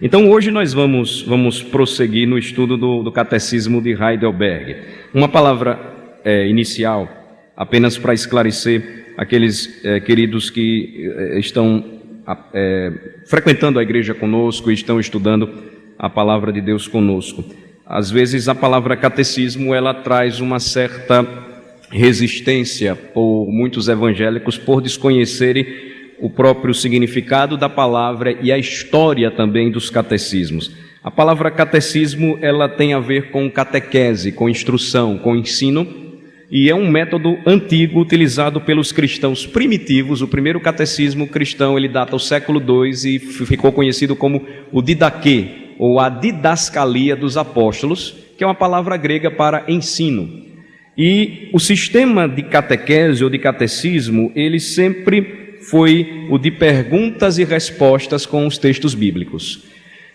Então, hoje nós vamos prosseguir no estudo do Catecismo de Heidelberg. Uma palavra inicial, apenas para esclarecer aqueles queridos que estão frequentando a igreja conosco e estão estudando a palavra de Deus conosco. Às vezes a palavra catecismo, ela traz uma certa resistência por muitos evangélicos por desconhecerem o próprio significado da palavra e a história também dos catecismos. A palavra catecismo, ela tem a ver com catequese, com instrução, com ensino, e é um método antigo utilizado pelos cristãos primitivos. O primeiro catecismo cristão, ele data do século II e ficou conhecido como o didaquê, ou a didascalia dos apóstolos, que é uma palavra grega para ensino. E o sistema de catequese ou de catecismo, ele sempre foi o de perguntas e respostas com os textos bíblicos.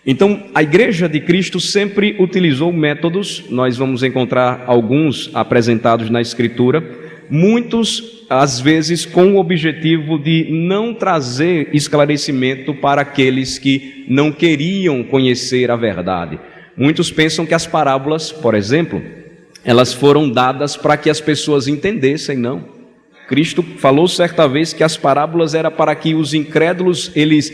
Então, a Igreja de Cristo sempre utilizou métodos, nós vamos encontrar alguns apresentados na Escritura, muitos, às vezes, com o objetivo de não trazer esclarecimento para aqueles que não queriam conhecer a verdade. Muitos pensam que as parábolas, por exemplo, elas foram dadas para que as pessoas entendessem, não. Cristo falou certa vez que as parábolas eram para que os incrédulos eles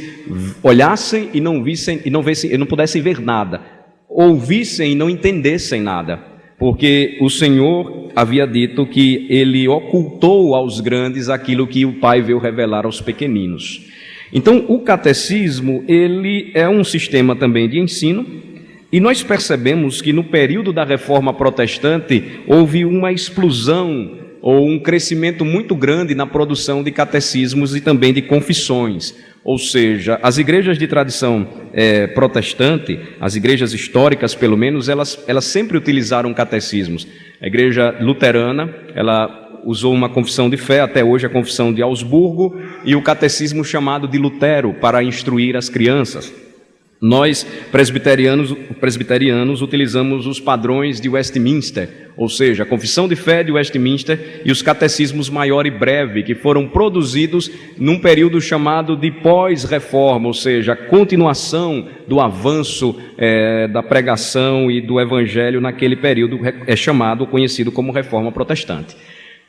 olhassem e não vissem e não pudessem ver nada, ouvissem e não entendessem nada, porque o Senhor havia dito que ele ocultou aos grandes aquilo que o Pai veio revelar aos pequeninos. Então, o catecismo, ele é um sistema também de ensino, e nós percebemos que no período da Reforma Protestante houve uma explosão ou um crescimento muito grande na produção de catecismos e também de confissões. Ou seja, as igrejas de tradição protestante, as igrejas históricas pelo menos, elas sempre utilizaram catecismos. A igreja luterana, ela usou uma confissão de fé, até hoje a confissão de Augsburgo, e o catecismo chamado de Lutero, para instruir as crianças. Nós, presbiterianos, utilizamos os padrões de Westminster, ou seja, a Confissão de Fé de Westminster e os catecismos maior e breve, que foram produzidos num período chamado de pós-reforma, ou seja, a continuação do avanço da pregação e do evangelho naquele período conhecido como Reforma Protestante.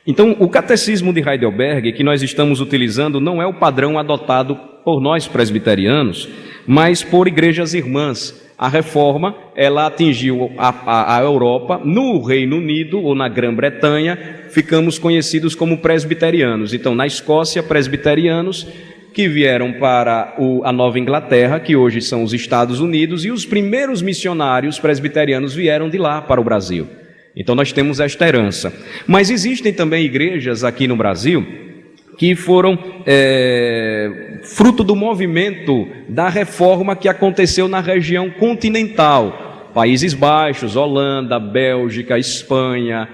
Então, o catecismo de Heidelberg, que nós estamos utilizando, não é o padrão adotado por nós presbiterianos, mas por igrejas irmãs. A reforma, ela atingiu a Europa, no Reino Unido ou na Grã-Bretanha, ficamos conhecidos como presbiterianos. Então, na Escócia, presbiterianos que vieram para a Nova Inglaterra, que hoje são os Estados Unidos, e os primeiros missionários presbiterianos vieram de lá para o Brasil. Então, nós temos esta herança. Mas existem também igrejas aqui no Brasil que foram fruto do movimento da reforma que aconteceu na região continental, Países Baixos, Holanda, Bélgica, Espanha,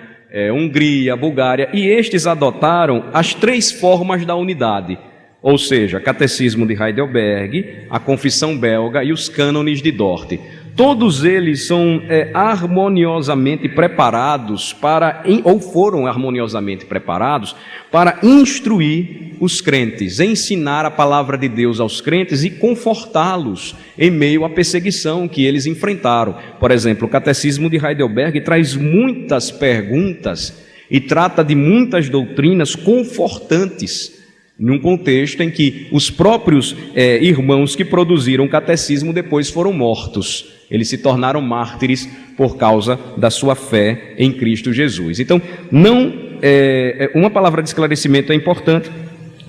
Hungria, Bulgária, e estes adotaram as três formas da unidade, ou seja, Catecismo de Heidelberg, a Confissão Belga e os Cânones de Dort. Todos eles são harmoniosamente preparados ou foram harmoniosamente preparados para instruir os crentes, ensinar a palavra de Deus aos crentes e confortá-los em meio à perseguição que eles enfrentaram. Por exemplo, o Catecismo de Heidelberg traz muitas perguntas e trata de muitas doutrinas confortantes, num contexto em que os próprios irmãos que produziram o catecismo depois foram mortos. Eles se tornaram mártires por causa da sua fé em Cristo Jesus. Então, uma palavra de esclarecimento é importante,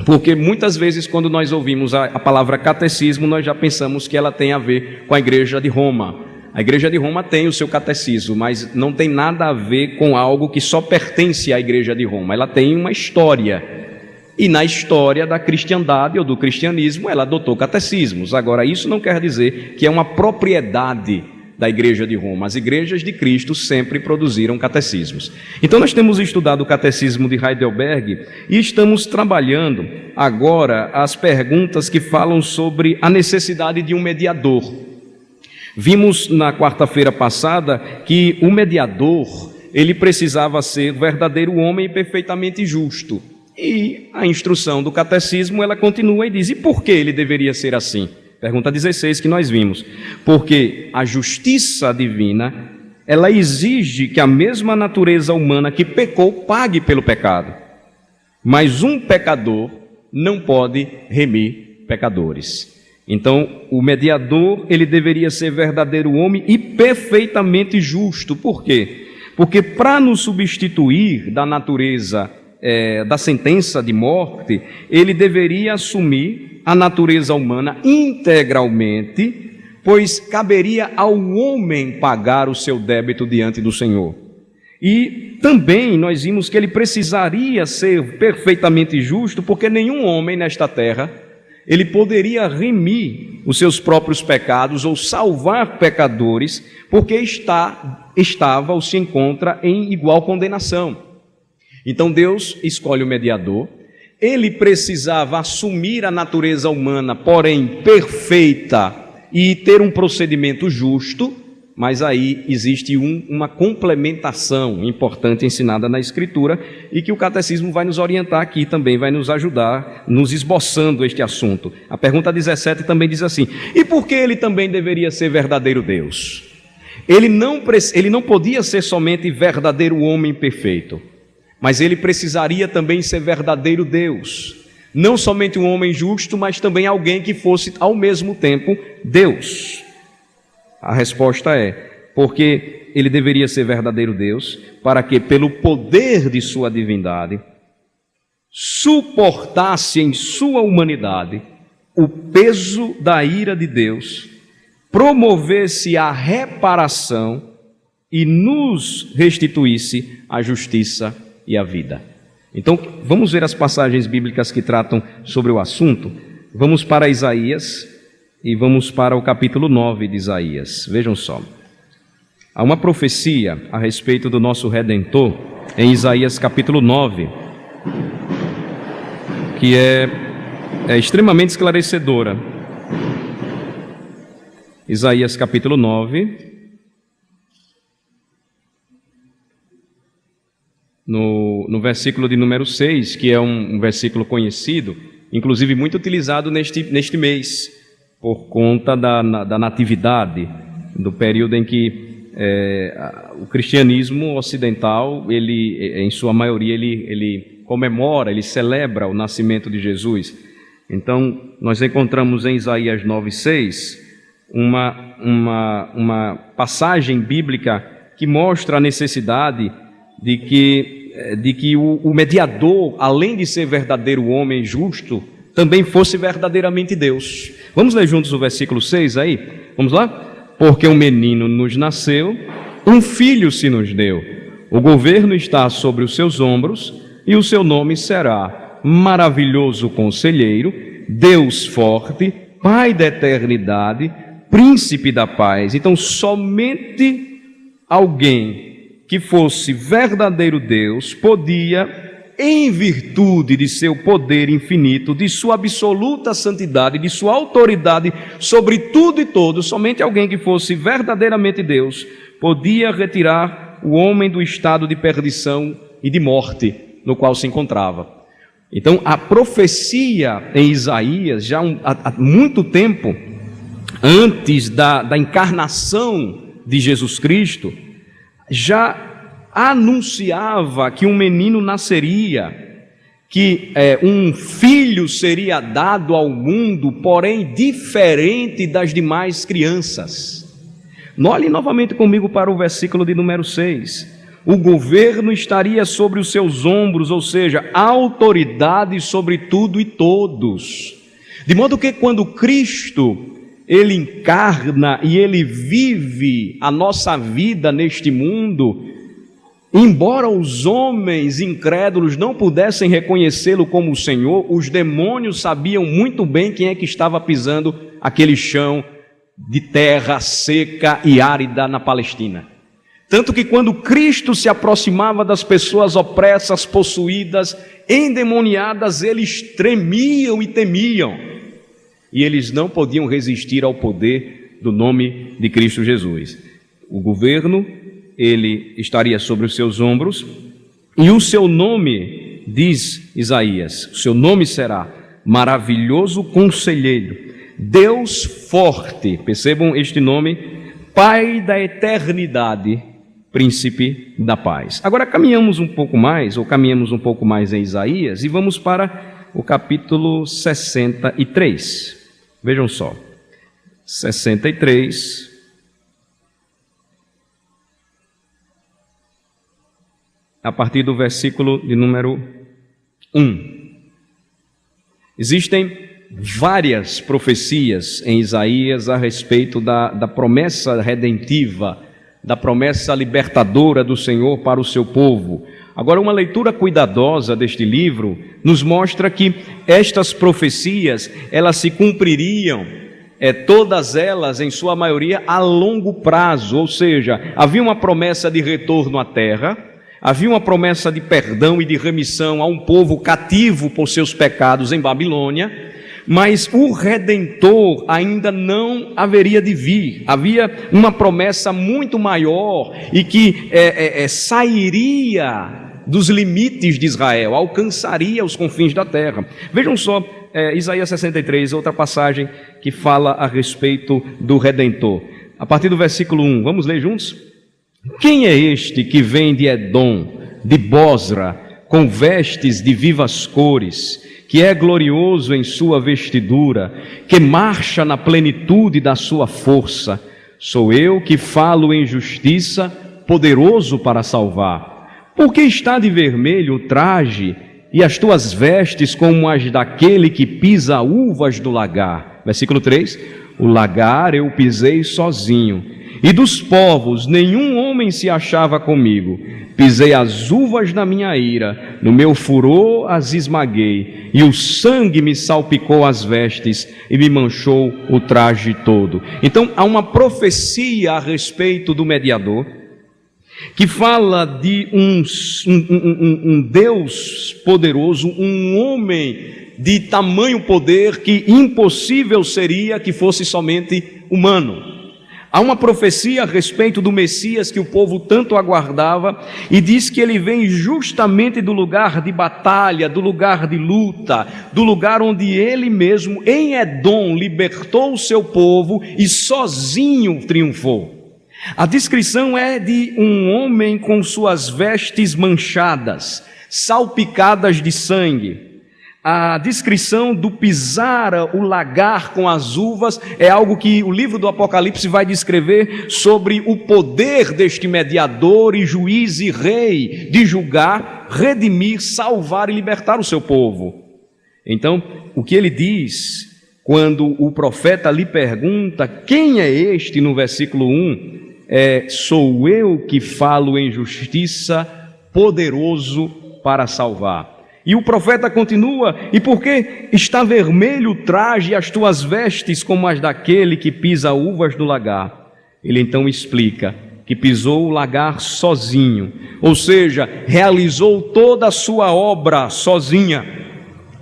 porque muitas vezes quando nós ouvimos a palavra catecismo, nós já pensamos que ela tem a ver com a Igreja de Roma. A Igreja de Roma tem o seu catecismo, mas não tem nada a ver com algo que só pertence à Igreja de Roma. Ela tem uma história. E na história da cristandade ou do cristianismo, ela adotou catecismos. Agora, isso não quer dizer que é uma propriedade da Igreja de Roma. As igrejas de Cristo sempre produziram catecismos. Então, nós temos estudado o Catecismo de Heidelberg e estamos trabalhando agora as perguntas que falam sobre a necessidade de um mediador. Vimos na quarta-feira passada que o mediador, ele precisava ser verdadeiro homem e perfeitamente justo. E a instrução do catecismo, ela continua e diz, e por que ele deveria ser assim? Pergunta 16 que nós vimos. Porque a justiça divina, ela exige que a mesma natureza humana que pecou pague pelo pecado. Mas um pecador não pode remir pecadores. Então, o mediador, ele deveria ser verdadeiro homem e perfeitamente justo. Por quê? Porque para nos substituir da natureza, da sentença de morte, ele deveria assumir a natureza humana integralmente, pois caberia ao homem pagar o seu débito diante do Senhor. E também nós vimos que ele precisaria ser perfeitamente justo, porque nenhum homem nesta terra, ele poderia remir os seus próprios pecados ou salvar pecadores, porque estava ou se encontra em igual condenação. Então Deus escolhe o mediador, ele precisava assumir a natureza humana, porém perfeita, e ter um procedimento justo, mas aí existe uma complementação importante ensinada na Escritura e que o Catecismo vai nos orientar aqui também, vai nos ajudar, nos esboçando este assunto. A pergunta 17 também diz assim: e por que ele também deveria ser verdadeiro Deus? Ele não podia ser somente verdadeiro homem perfeito, mas ele precisaria também ser verdadeiro Deus. Não somente um homem justo, mas também alguém que fosse ao mesmo tempo Deus. A resposta é, porque ele deveria ser verdadeiro Deus, para que pelo poder de sua divindade, suportasse em sua humanidade o peso da ira de Deus, promovesse a reparação e nos restituísse a justiça e a vida. Então, vamos ver as passagens bíblicas que tratam sobre o assunto. Vamos para Isaías e vamos para o capítulo 9 de Isaías. Vejam só. Há uma profecia a respeito do nosso Redentor em Isaías capítulo 9, que é extremamente esclarecedora. Isaías capítulo 9, no versículo de número 6, que é um versículo conhecido, inclusive muito utilizado neste mês, por conta da natividade, do período em que o cristianismo ocidental, ele, em sua maioria, ele comemora, ele celebra o nascimento de Jesus. Então, nós encontramos em Isaías 9:6 uma passagem bíblica que mostra a necessidade de que o mediador, além de ser verdadeiro homem justo, também fosse verdadeiramente Deus. Vamos ler juntos o versículo 6 aí? Vamos lá? Porque um menino nos nasceu, um filho se nos deu. O governo está sobre os seus ombros e o seu nome será Maravilhoso Conselheiro, Deus Forte, Pai da Eternidade, Príncipe da Paz. Então, somente alguém que fosse verdadeiro Deus podia, em virtude de seu poder infinito, de sua absoluta santidade, de sua autoridade sobre tudo e todos, somente alguém que fosse verdadeiramente Deus podia retirar o homem do estado de perdição e de morte no qual se encontrava. Então, a profecia em Isaías, já há muito tempo, antes da encarnação de Jesus Cristo, já anunciava que um menino nasceria, que um filho seria dado ao mundo, porém diferente das demais crianças. Olhe novamente comigo para o versículo de número 6. O governo estaria sobre os seus ombros, ou seja, autoridade sobre tudo e todos. De modo que quando Cristo ele encarna e ele vive a nossa vida neste mundo, embora os homens incrédulos não pudessem reconhecê-lo como o Senhor, os demônios sabiam muito bem quem é que estava pisando aquele chão de terra seca e árida na Palestina. Tanto que quando Cristo se aproximava das pessoas opressas, possuídas, endemoniadas, eles tremiam e temiam. E eles não podiam resistir ao poder do nome de Cristo Jesus. O governo, ele estaria sobre os seus ombros, e o seu nome, diz Isaías, o seu nome será Maravilhoso Conselheiro, Deus forte, percebam este nome, Pai da eternidade, Príncipe da paz. Agora caminhamos um pouco mais em Isaías e vamos para o capítulo 63. Vejam só, 63, a partir do versículo de número 1. Existem várias profecias em Isaías a respeito da promessa redentiva, da promessa libertadora do Senhor para o seu povo. Agora, uma leitura cuidadosa deste livro nos mostra que estas profecias, elas se cumpririam, todas elas, em sua maioria, a longo prazo, ou seja, havia uma promessa de retorno à terra, havia uma promessa de perdão e de remissão a um povo cativo por seus pecados em Babilônia, mas o Redentor ainda não haveria de vir. Havia uma promessa muito maior e que sairia dos limites de Israel, alcançaria os confins da terra. Vejam só, Isaías 63, outra passagem que fala a respeito do Redentor. A partir do versículo 1, vamos ler juntos? Quem é este que vem de Edom, de Bosra, com vestes de vivas cores, que é glorioso em sua vestidura, que marcha na plenitude da sua força? Sou eu que falo em justiça, poderoso para salvar. Por que está de vermelho o traje e as tuas vestes como as daquele que pisa uvas do lagar? Versículo 3, o lagar eu pisei sozinho, e dos povos nenhum homem se achava comigo. Pisei as uvas na minha ira, no meu furor as esmaguei, e o sangue me salpicou as vestes e me manchou o traje todo. Então há uma profecia a respeito do mediador, que fala de um Deus poderoso, um homem de tamanho poder que impossível seria que fosse somente humano. Há uma profecia a respeito do Messias que o povo tanto aguardava e diz que ele vem justamente do lugar de batalha, do lugar de luta, do lugar onde ele mesmo, em Edom, libertou o seu povo e sozinho triunfou. A descrição é de um homem com suas vestes manchadas, salpicadas de sangue. A descrição do pisar o lagar com as uvas é algo que o livro do Apocalipse vai descrever sobre o poder deste mediador e juiz e rei de julgar, redimir, salvar e libertar o seu povo. Então, o que ele diz quando o profeta lhe pergunta quem é este, no versículo 1, sou eu que falo em justiça, poderoso para salvar. E o profeta continua, e porque está vermelho o traje e as tuas vestes como as daquele que pisa uvas do lagar? Ele então explica que pisou o lagar sozinho, ou seja, realizou toda a sua obra sozinha,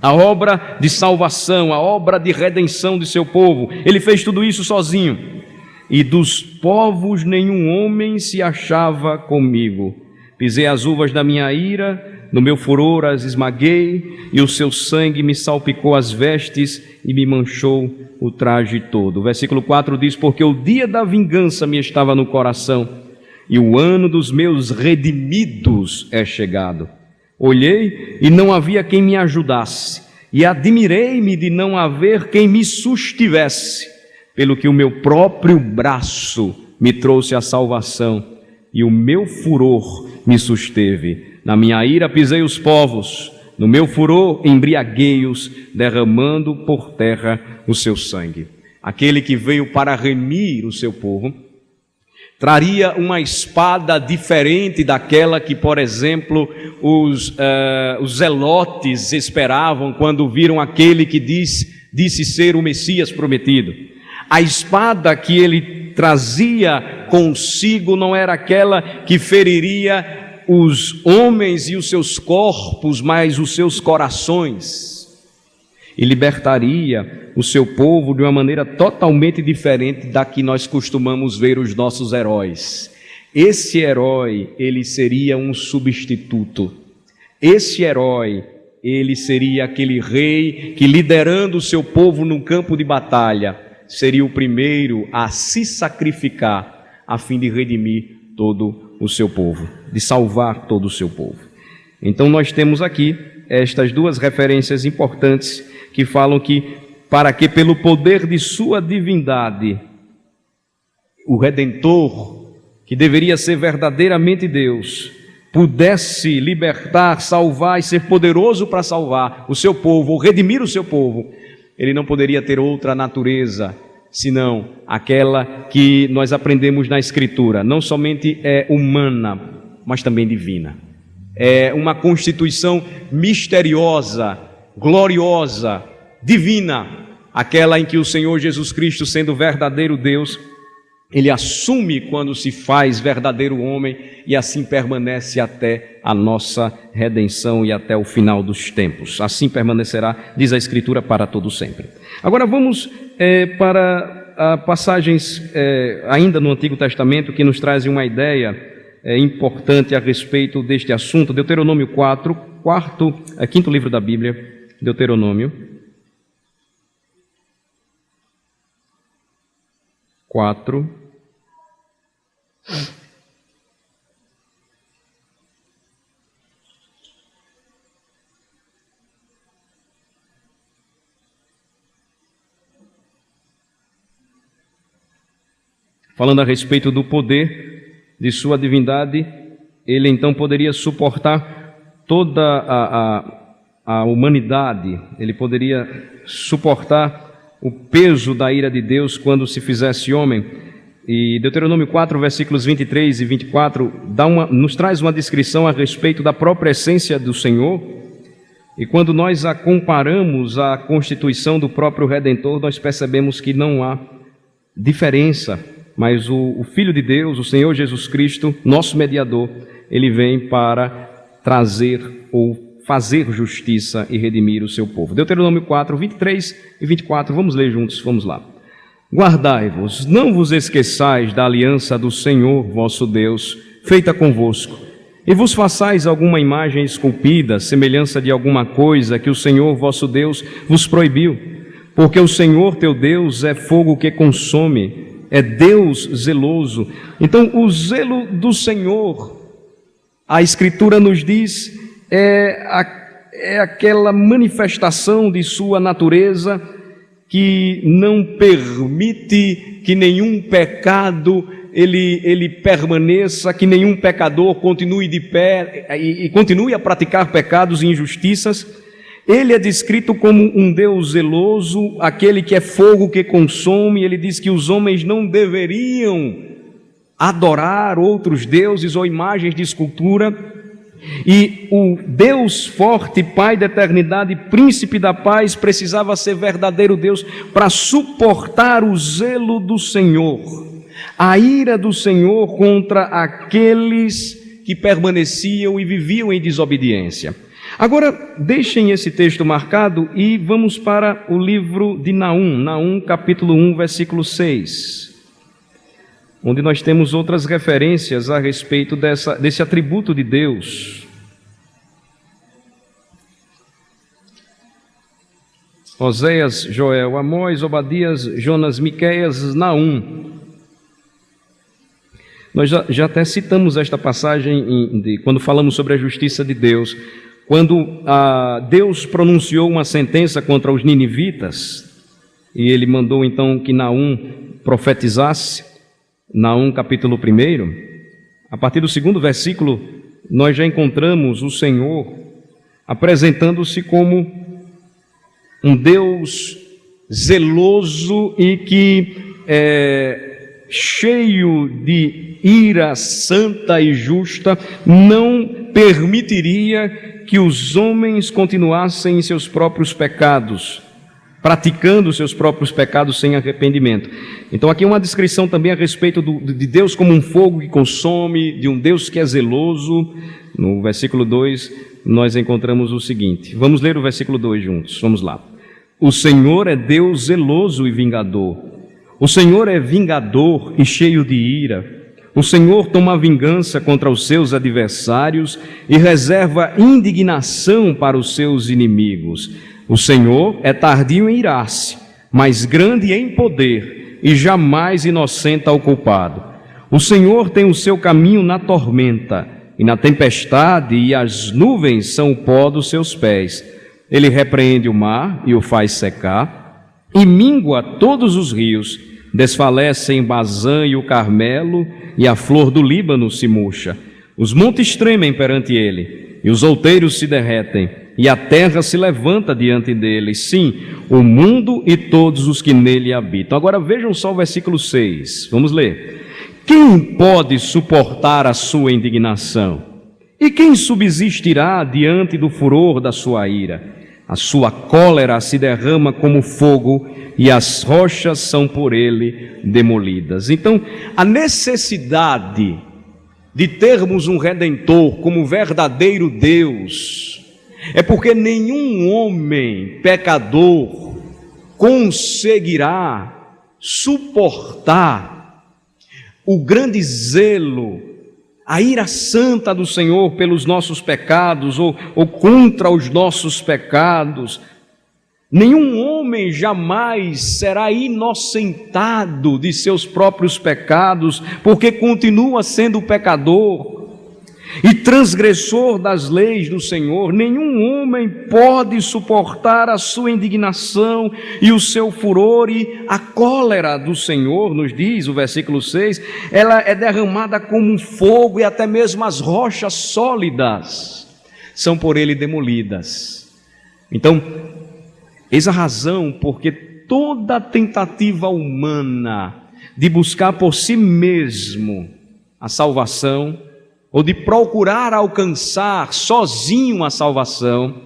a obra de salvação, a obra de redenção de seu povo. Ele fez tudo isso sozinho. E dos povos nenhum homem se achava comigo. Pisei as uvas da minha ira, no meu furor as esmaguei, e o seu sangue me salpicou as vestes e me manchou o traje todo. O versículo 4 diz, porque o dia da vingança me estava no coração, e o ano dos meus redimidos é chegado. Olhei e não havia quem me ajudasse, e admirei-me de não haver quem me sustivesse, pelo que o meu próprio braço me trouxe a salvação, e o meu furor me susteve. Na minha ira pisei os povos, no meu furor embriaguei-os, derramando por terra o seu sangue. Aquele que veio para remir o seu povo, traria uma espada diferente daquela que, por exemplo, os zelotes esperavam quando viram aquele que disse ser o Messias prometido. A espada que ele trazia consigo não era aquela que feriria os homens e os seus corpos, mas os seus corações, e libertaria o seu povo de uma maneira totalmente diferente da que nós costumamos ver os nossos heróis. Esse herói, ele seria um substituto. Esse herói ele seria aquele rei que, liderando o seu povo no campo de batalha, seria o primeiro a se sacrificar a fim de redimir todo o seu povo, de salvar todo o seu povo. Então nós temos aqui estas duas referências importantes que falam que, para que pelo poder de sua divindade, o Redentor, que deveria ser verdadeiramente Deus, pudesse libertar, salvar e ser poderoso para salvar o seu povo, ou redimir o seu povo, ele não poderia ter outra natureza, senão aquela que nós aprendemos na Escritura. Não somente é humana, mas também divina. É uma constituição misteriosa, gloriosa, divina, aquela em que o Senhor Jesus Cristo, sendo verdadeiro Deus, ele assume quando se faz verdadeiro homem e assim permanece até a nossa redenção e até o final dos tempos. Assim permanecerá, diz a Escritura, para todo sempre. Agora vamos para passagens ainda no Antigo Testamento que nos trazem uma ideia importante a respeito deste assunto. Deuteronômio 4, quinto livro da Bíblia, Deuteronômio 4. Falando a respeito do poder de sua divindade, ele então poderia suportar toda a humanidade, ele poderia suportar o peso da ira de Deus quando se fizesse homem. E Deuteronômio 4, versículos 23 e 24, nos traz uma descrição a respeito da própria essência do Senhor. E quando nós a comparamos à constituição do próprio Redentor, nós percebemos que não há diferença, mas o Filho de Deus, o Senhor Jesus Cristo, nosso mediador, ele vem para trazer ou fazer justiça e redimir o seu povo. Deuteronômio 4, 23 e 24, vamos ler juntos, vamos lá. Guardai-vos, não vos esqueçais da aliança do Senhor vosso Deus, feita convosco, e vos façais alguma imagem esculpida, semelhança de alguma coisa que o Senhor vosso Deus vos proibiu, porque o Senhor teu Deus é fogo que consome, é Deus zeloso. Então, o zelo do Senhor, a Escritura nos diz, é aquela manifestação de sua natureza que não permite que nenhum pecado ele permaneça, que nenhum pecador continue de pé e continue a praticar pecados e injustiças. Ele é descrito como um Deus zeloso, aquele que é fogo que consome. Ele diz que os homens não deveriam adorar outros deuses ou imagens de escultura. E o Deus forte, Pai da eternidade, Príncipe da paz, precisava ser verdadeiro Deus para suportar o zelo do Senhor, a ira do Senhor contra aqueles que permaneciam e viviam em desobediência. Agora, deixem esse texto marcado e vamos para o livro de Naum, capítulo 1, versículo 6. Onde nós temos outras referências a respeito desse atributo de Deus. Oséias, Joel, Amós, Obadias, Jonas, Miqueias, Naum. Nós já até citamos esta passagem quando falamos sobre a justiça de Deus. Quando Deus pronunciou uma sentença contra os ninivitas, e ele mandou então que Naum profetizasse, Naum capítulo 1, a partir do 2º versículo, nós já encontramos o Senhor apresentando-se como um Deus zeloso e que cheio de ira santa e justa, não permitiria que os homens continuassem em seus próprios pecados, praticando seus próprios pecados sem arrependimento. Então aqui uma descrição também a respeito de Deus como um fogo que consome, de um Deus que é zeloso. No versículo 2 nós encontramos o seguinte, vamos ler o versículo 2 juntos, vamos lá. O Senhor é Deus zeloso e vingador, o Senhor é vingador e cheio de ira. O Senhor toma vingança contra os seus adversários e reserva indignação para os seus inimigos. O Senhor é tardio em irar-se, mas grande em poder, e jamais inocenta o culpado. O Senhor tem o seu caminho na tormenta, e na tempestade, e as nuvens são o pó dos seus pés. Ele repreende o mar e o faz secar, e mingua todos os rios. Desfalecem Bazã e o Carmelo, e a flor do Líbano se murcha. Os montes tremem perante ele, e os outeiros se derretem, e a terra se levanta diante dele. Sim, o mundo e todos os que nele habitam. Agora vejam só o versículo 6. Vamos ler. Quem pode suportar a sua indignação? E quem subsistirá diante do furor da sua ira? A sua cólera se derrama como fogo, e as rochas são por ele demolidas. Então, a necessidade de termos um Redentor como verdadeiro Deus é porque nenhum homem pecador conseguirá suportar o grande zelo, a ira santa do Senhor pelos nossos pecados ou contra os nossos pecados. Nenhum homem jamais será inocentado de seus próprios pecados, porque continua sendo pecador e transgressor das leis do Senhor. Nenhum homem pode suportar a sua indignação e o seu furor, e a cólera do Senhor, nos diz o versículo 6, ela é derramada como um fogo, e até mesmo as rochas sólidas são por ele demolidas. Então, eis a razão porque toda tentativa humana de buscar por si mesmo a salvação, ou de procurar alcançar sozinho a salvação,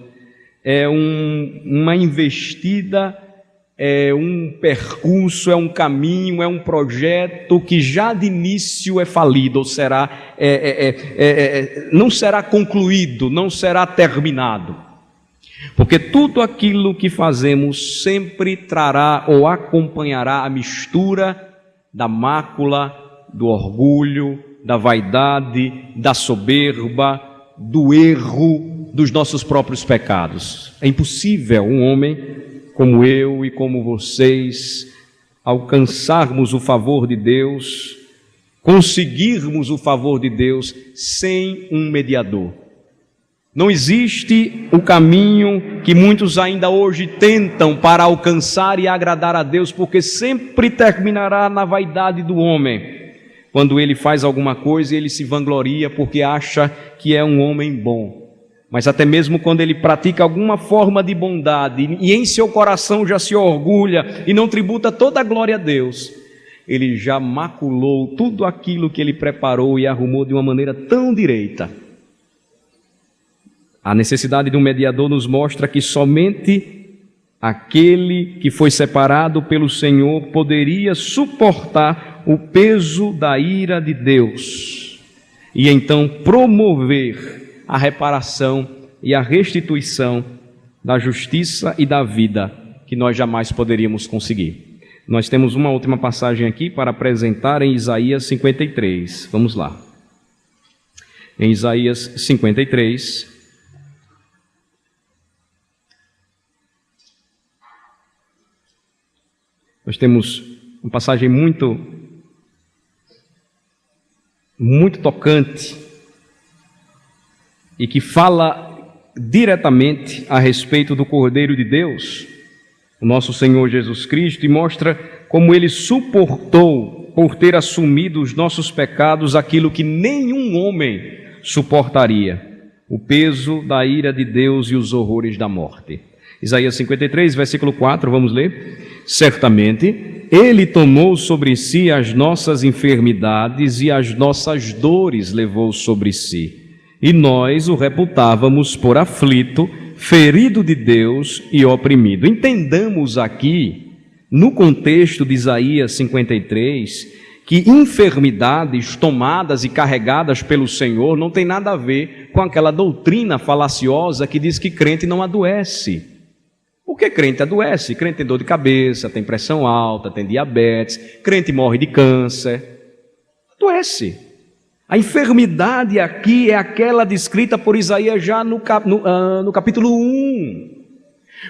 é uma investida, é um percurso, é um caminho, é um projeto que já de início é falido, ou será, não será concluído, não será terminado. Porque tudo aquilo que fazemos sempre trará ou acompanhará a mistura da mácula, do orgulho, da vaidade, da soberba, do erro, dos nossos próprios pecados. É impossível um homem como eu e como vocês alcançarmos o favor de Deus, conseguirmos o favor de Deus sem um mediador. Não existe o caminho que muitos ainda hoje tentam para alcançar e agradar a Deus, porque sempre terminará na vaidade do homem. Quando ele faz alguma coisa, ele se vangloria porque acha que é um homem bom. Mas até mesmo quando ele pratica alguma forma de bondade e em seu coração já se orgulha e não tributa toda a glória a Deus, ele já maculou tudo aquilo que ele preparou e arrumou de uma maneira tão direita. A necessidade de um mediador nos mostra que somente aquele que foi separado pelo Senhor poderia suportar o peso da ira de Deus e então promover a reparação e a restituição da justiça e da vida que nós jamais poderíamos conseguir. Nós temos uma última passagem aqui para apresentar em Isaías 53. Vamos lá. Em Isaías 53, nós temos uma passagem muito tocante e que fala diretamente a respeito do Cordeiro de Deus, o nosso Senhor Jesus Cristo, e mostra como ele suportou, por ter assumido os nossos pecados, aquilo que nenhum homem suportaria, o peso da ira de Deus e os horrores da morte. Isaías 53, versículo 4, vamos ler. Certamente, ele tomou sobre si as nossas enfermidades e as nossas dores levou sobre si. E nós o reputávamos por aflito, ferido de Deus e oprimido. Entendamos aqui, no contexto de Isaías 53, que enfermidades tomadas e carregadas pelo Senhor não tem nada a ver com aquela doutrina falaciosa que diz que crente não adoece. Porque crente adoece, crente tem dor de cabeça, tem pressão alta, tem diabetes, crente morre de câncer. adoece. A enfermidade aqui é aquela descrita por Isaías já no capítulo 1,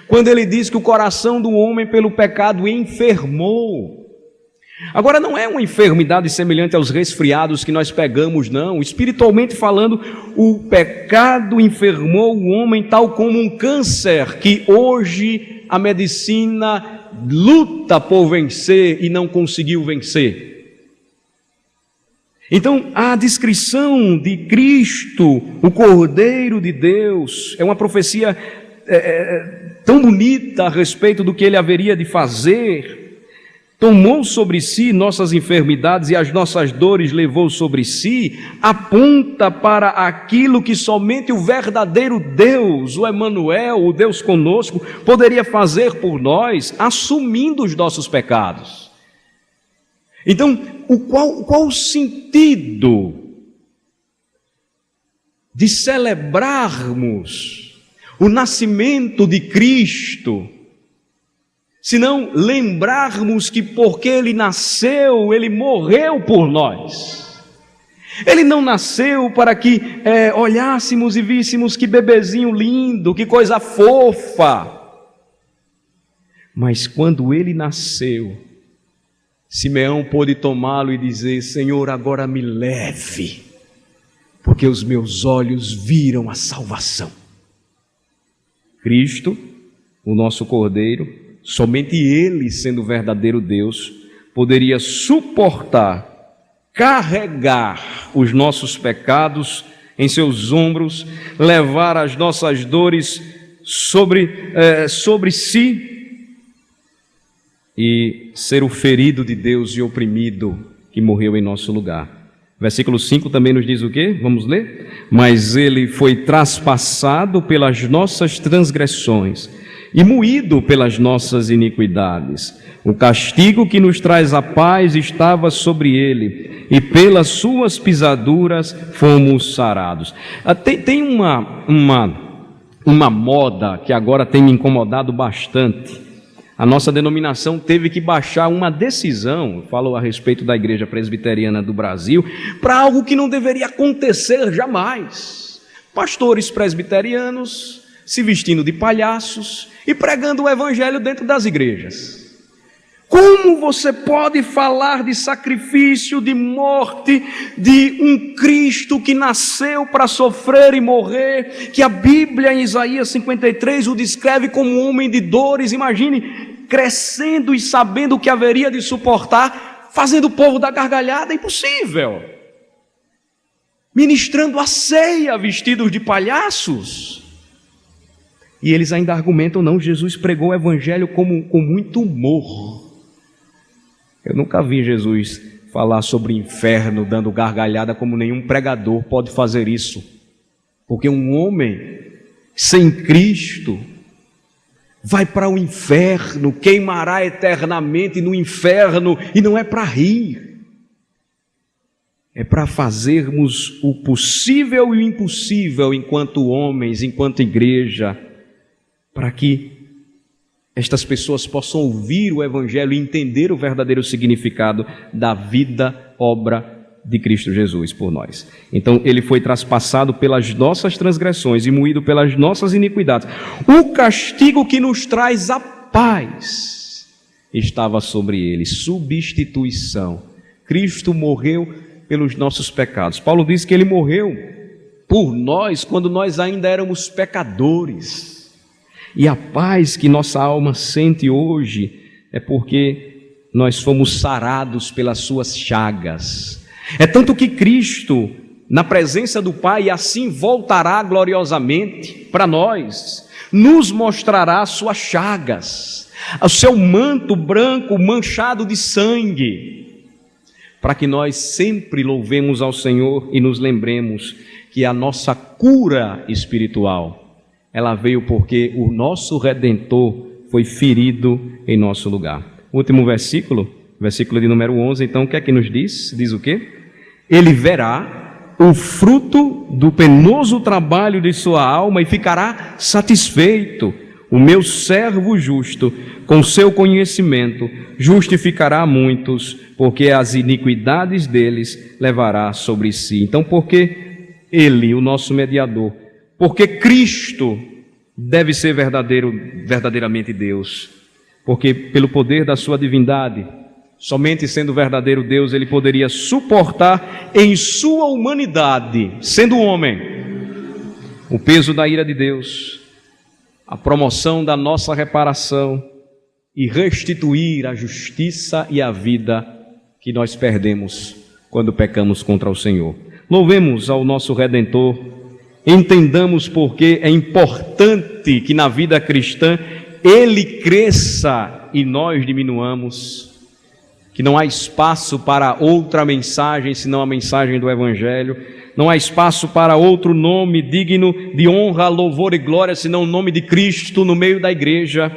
quando ele diz que o coração do homem pelo pecado enfermou. Agora, não é uma enfermidade semelhante aos resfriados que nós pegamos, não. Espiritualmente falando, o pecado enfermou o homem tal como um câncer que hoje a medicina luta por vencer e não conseguiu vencer. Então, a descrição de Cristo, o Cordeiro de Deus, é uma profecia tão bonita a respeito do que ele haveria de fazer. Tomou sobre si nossas enfermidades e as nossas dores levou sobre si, aponta para aquilo que somente o verdadeiro Deus, o Emanuel, o Deus conosco, poderia fazer por nós, assumindo os nossos pecados. Então, qual o sentido de celebrarmos o nascimento de Cristo, se não lembrarmos que porque Ele nasceu, Ele morreu por nós? Ele não nasceu para que olhássemos e víssemos que bebezinho lindo, que coisa fofa. Mas quando Ele nasceu, Simeão pôde tomá-lo e dizer: Senhor, agora me leve, porque os meus olhos viram a salvação. Cristo, o nosso Cordeiro, somente Ele, sendo o verdadeiro Deus, poderia suportar, carregar os nossos pecados em seus ombros, levar as nossas dores sobre si e ser o ferido de Deus e oprimido que morreu em nosso lugar. Versículo 5 também nos diz o quê? Vamos ler? Mas Ele foi traspassado pelas nossas transgressões e moído pelas nossas iniquidades. O castigo que nos traz a paz estava sobre ele, e pelas suas pisaduras fomos sarados. Tem uma moda que agora tem me incomodado bastante. A nossa denominação teve que baixar uma decisão, falo a respeito da Igreja Presbiteriana do Brasil, para algo que não deveria acontecer jamais. Pastores presbiterianos se vestindo de palhaços e pregando o evangelho dentro das igrejas. Como você pode falar de sacrifício, de morte, de um Cristo que nasceu para sofrer e morrer, que a Bíblia em Isaías 53 o descreve como um homem de dores? Imagine crescendo e sabendo o que haveria de suportar, fazendo o povo dar gargalhada. Impossível. Ministrando a ceia vestidos de palhaços. E eles ainda argumentam: não, Jesus pregou o evangelho com muito humor. Eu nunca vi Jesus falar sobre inferno dando gargalhada, como nenhum pregador pode fazer isso. Porque um homem sem Cristo vai para o inferno, queimará eternamente no inferno, e não é para rir. É para fazermos o possível e o impossível enquanto homens, enquanto igreja, para que estas pessoas possam ouvir o evangelho e entender o verdadeiro significado da vida, obra de Cristo Jesus por nós. Então, ele foi traspassado pelas nossas transgressões e moído pelas nossas iniquidades. O castigo que nos traz a paz estava sobre ele. Substituição. Cristo morreu pelos nossos pecados. Paulo diz que ele morreu por nós quando nós ainda éramos pecadores. E a paz que nossa alma sente hoje é porque nós fomos sarados pelas suas chagas. É tanto que Cristo, na presença do Pai, assim voltará gloriosamente para nós, nos mostrará suas chagas, o seu manto branco manchado de sangue, para que nós sempre louvemos ao Senhor e nos lembremos que a nossa cura espiritual, ela veio porque o nosso Redentor foi ferido em nosso lugar. Último versículo de número 11, então, o que é que nos diz? Diz o quê? Ele verá o fruto do penoso trabalho de sua alma e ficará satisfeito. O meu servo justo, com seu conhecimento, justificará muitos, porque as iniquidades deles levará sobre si. Então, porque ele, o nosso mediador, porque Cristo deve ser verdadeiramente Deus, porque pelo poder da sua divindade, somente sendo verdadeiro Deus, ele poderia suportar em sua humanidade, sendo homem, o peso da ira de Deus, a promoção da nossa reparação e restituir a justiça e a vida que nós perdemos quando pecamos contra o Senhor. Louvemos ao nosso Redentor, entendamos porque é importante que na vida cristã Ele cresça e nós diminuamos, que não há espaço para outra mensagem senão a mensagem do Evangelho, não há espaço para outro nome digno de honra, louvor e glória senão o nome de Cristo no meio da igreja.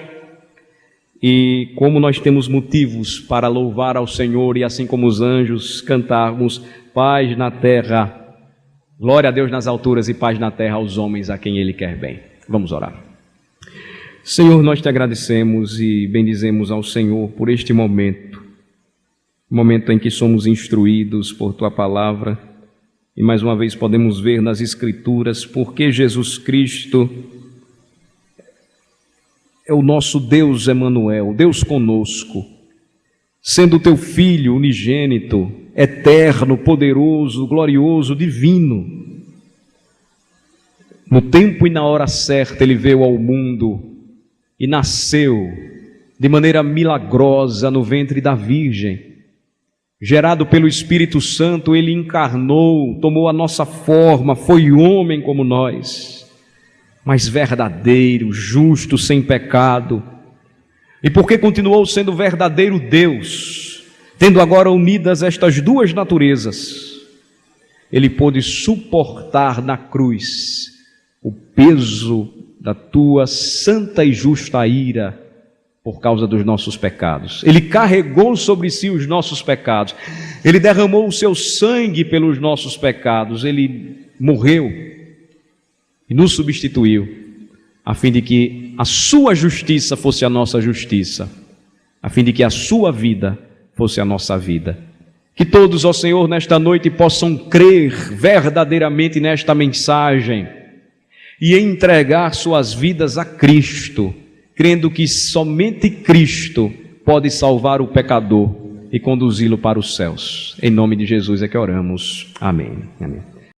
E como nós temos motivos para louvar ao Senhor e assim como os anjos cantarmos paz na terra, glória a Deus nas alturas e paz na terra aos homens a quem Ele quer bem. Vamos orar. Senhor, nós te agradecemos e bendizemos ao Senhor por este momento em que somos instruídos por Tua palavra e mais uma vez podemos ver nas Escrituras porque Jesus Cristo é o nosso Deus Emanuel, Deus conosco, sendo Teu Filho unigênito, eterno, poderoso, glorioso, divino. No tempo e na hora certa Ele veio ao mundo e nasceu de maneira milagrosa no ventre da Virgem. Gerado pelo Espírito Santo, Ele encarnou, tomou a nossa forma, foi homem como nós, mas verdadeiro, justo, sem pecado. E porque continuou sendo verdadeiro Deus, tendo agora unidas estas duas naturezas, Ele pôde suportar na cruz o peso da Tua santa e justa ira por causa dos nossos pecados. Ele carregou sobre si os nossos pecados. Ele derramou o seu sangue pelos nossos pecados. Ele morreu e nos substituiu, a fim de que a sua justiça fosse a nossa justiça, a fim de que a sua vida fosse a nossa vida. Que todos, ó Senhor, nesta noite possam crer verdadeiramente nesta mensagem e entregar suas vidas a Cristo, crendo que somente Cristo pode salvar o pecador e conduzi-lo para os céus. Em nome de Jesus é que oramos. Amém. Amém.